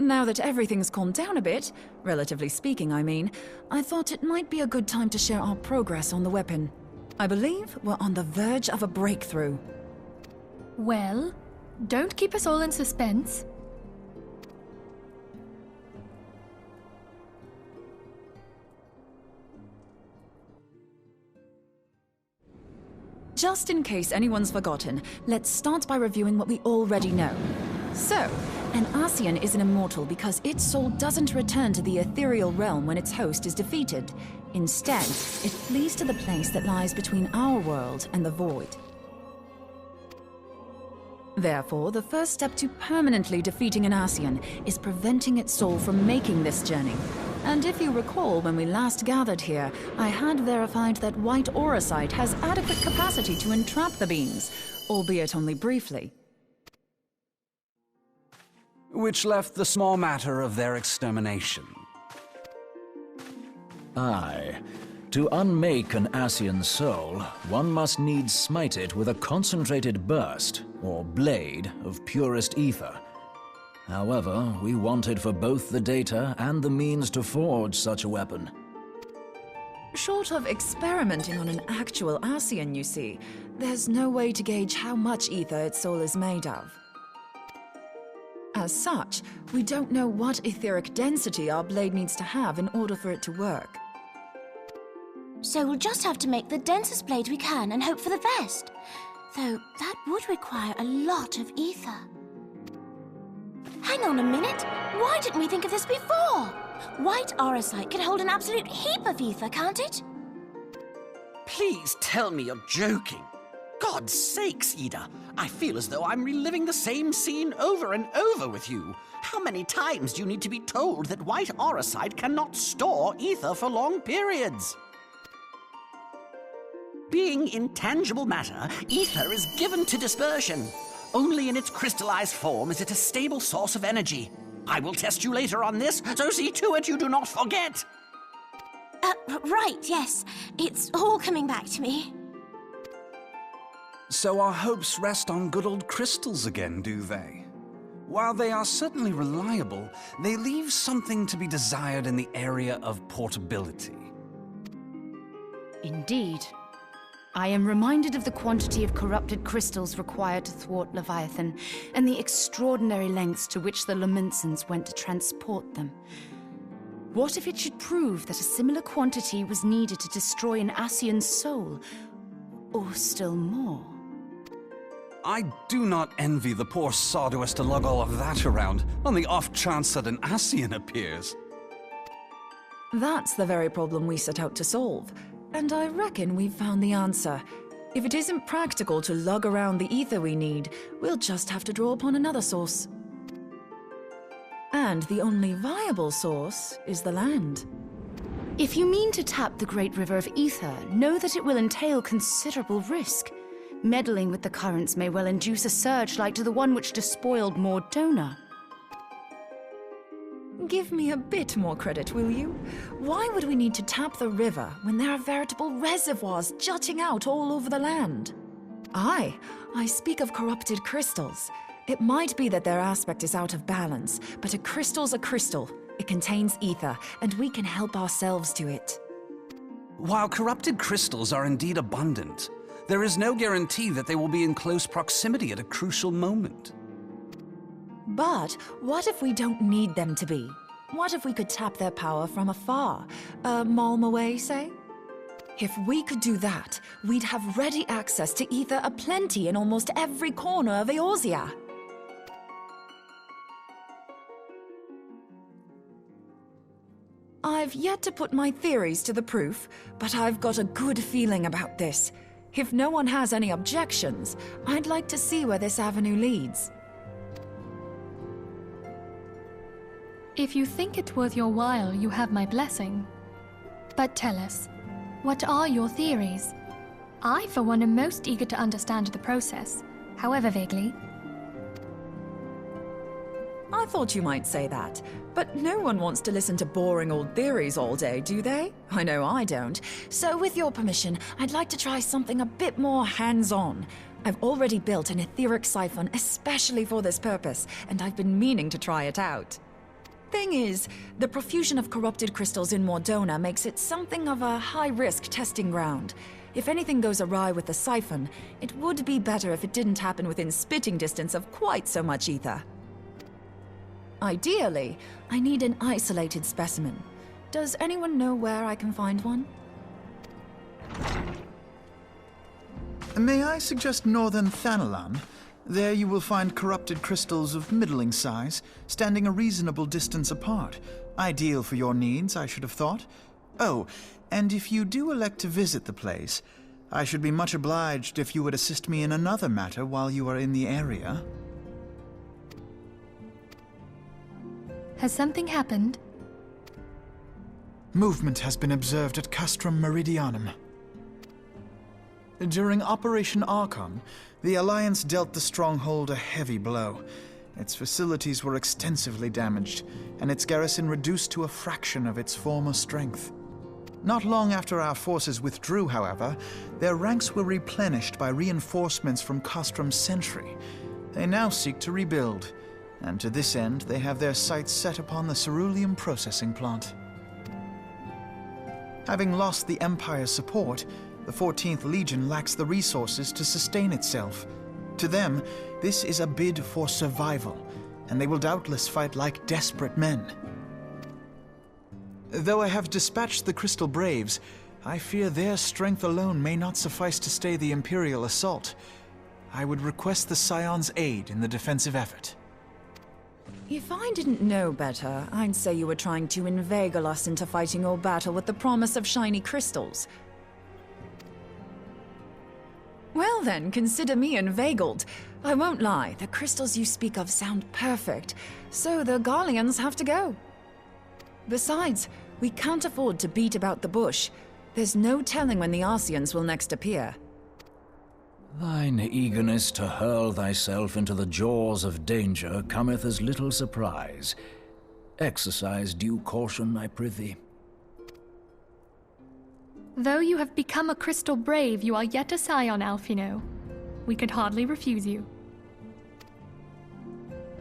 Now that everything's calmed down a bit, relatively speaking I mean, I thought it might be a good time to share our progress on the weapon. I believe we're on the verge of a breakthrough. Well, don't keep us all in suspense. Just in case anyone's forgotten, let's start by reviewing what we already know. So, an Ascian is an immortal because its soul doesn't return to the ethereal realm when its host is defeated. Instead, it flees to the place that lies between our world and the void. Therefore, the first step to permanently defeating an Ascian is preventing its soul from making this journey. And if you recall, when we last gathered here, I had verified that white auracite has adequate capacity to entrap the beings, albeit only briefly. Which left the small matter of their extermination. Aye. To unmake an Ascian soul, one must needs smite it with a concentrated burst, or blade, of purest ether. However, we wanted for both the data and the means to forge such a weapon. Short of experimenting on an actual Ascian, you see, there's no way to gauge how much ether its soul is made of. As such, we don't know what etheric density our blade needs to have in order for it to work. So we'll just have to make the densest blade we can and hope for the best. Though that would require a lot of ether. Hang on a minute! Why didn't we think of this before? White auracite can hold an absolute heap of ether, can't it? Please tell me you're joking. God's sakes, Ida. I feel as though I'm reliving the same scene over and over with you. How many times do you need to be told that white auracite cannot store ether for long periods? Being intangible matter, ether is given to dispersion. Only in its crystallized form is it a stable source of energy. I will test you later on this, so see to it you do not forget. Right, yes. It's all coming back to me. So our hopes rest on good old crystals again, do they? While they are certainly reliable, they leave something to be desired in the area of portability. Indeed. I am reminded of the quantity of corrupted crystals required to thwart Leviathan, and the extraordinary lengths to which the Lamentsons went to transport them. What if it should prove that a similar quantity was needed to destroy an Ascian's soul? Or still more? I do not envy the poor sod who has to lug all of that around, on the off chance that an Ascian appears. That's the very problem we set out to solve. And I reckon we've found the answer. If it isn't practical to lug around the ether we need, we'll just have to draw upon another source. And the only viable source is the land. If you mean to tap the great river of ether, know that it will entail considerable risk. Meddling with the currents may well induce a surge like to the one which despoiled Mordona. Give me a bit more credit, will you? Why would we need to tap the river when there are veritable reservoirs jutting out all over the land? I speak of corrupted crystals. It might be that their aspect is out of balance, but a crystal's a crystal. It contains ether, and we can help ourselves to it. While corrupted crystals are indeed abundant, there is no guarantee that they will be in close proximity at a crucial moment. But what if we don't need them to be? What if we could tap their power from afar? A malm away, say? If we could do that, we'd have ready access to ether aplenty in almost every corner of Eorzea. I've yet to put my theories to the proof, but I've got a good feeling about this. If no one has any objections, I'd like to see where this avenue leads. If you think it worth your while, you have my blessing. But tell us, what are your theories? I, for one, am most eager to understand the process, however vaguely. I thought you might say that, but no one wants to listen to boring old theories all day, do they? I know I don't. So with your permission, I'd like to try something a bit more hands-on. I've already built an etheric siphon especially for this purpose, and I've been meaning to try it out. Thing is, the profusion of corrupted crystals in Mordona makes it something of a high-risk testing ground. If anything goes awry with the siphon, it would be better if it didn't happen within spitting distance of quite so much ether. Ideally, I need an isolated specimen. Does anyone know where I can find one? May I suggest northern Thanalan? There you will find corrupted crystals of middling size, standing a reasonable distance apart. Ideal for your needs, I should have thought. Oh, and if you do elect to visit the place, I should be much obliged if you would assist me in another matter while you are in the area. Has something happened? Movement has been observed at Castrum Meridianum. During Operation Archon, the Alliance dealt the stronghold a heavy blow. Its facilities were extensively damaged, and its garrison reduced to a fraction of its former strength. Not long after our forces withdrew, however, their ranks were replenished by reinforcements from Castrum's sentry. They now seek to rebuild, and to this end they have their sights set upon the ceruleum processing plant. Having lost the Empire's support, the 14th Legion lacks the resources to sustain itself. To them, this is a bid for survival, and they will doubtless fight like desperate men. Though I have dispatched the Crystal Braves, I fear their strength alone may not suffice to stay the Imperial assault. I would request the Scion's aid in the defensive effort. If I didn't know better, I'd say you were trying to inveigle us into fighting your battle with the promise of shiny crystals. Well then, consider me inveigled. I won't lie, the crystals you speak of sound perfect, so the Garleans have to go. Besides, we can't afford to beat about the bush. There's no telling when the Arceans will next appear. Thine eagerness to hurl thyself into the jaws of danger cometh as little surprise. Exercise due caution, I prithee. Though you have become a Crystal Brave, you are yet a Scion, Alphino. We could hardly refuse you.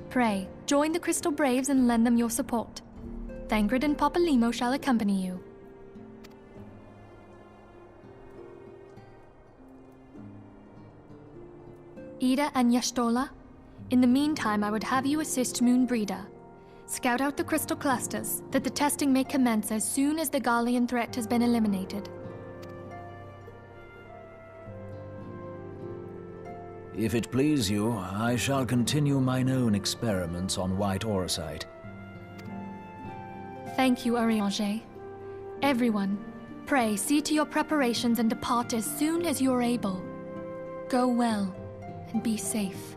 Pray, join the Crystal Braves and lend them your support. Thangred and Papalymo shall accompany you. Ida and Y'shtola, in the meantime I would have you assist Moonbreeder. Scout out the crystal clusters, that the testing may commence as soon as the Garlean threat has been eliminated. If it please you, I shall continue mine own experiments on white auricite. Thank you, Urianger. Everyone, pray see to your preparations and depart as soon as you are able. Go well, and be safe.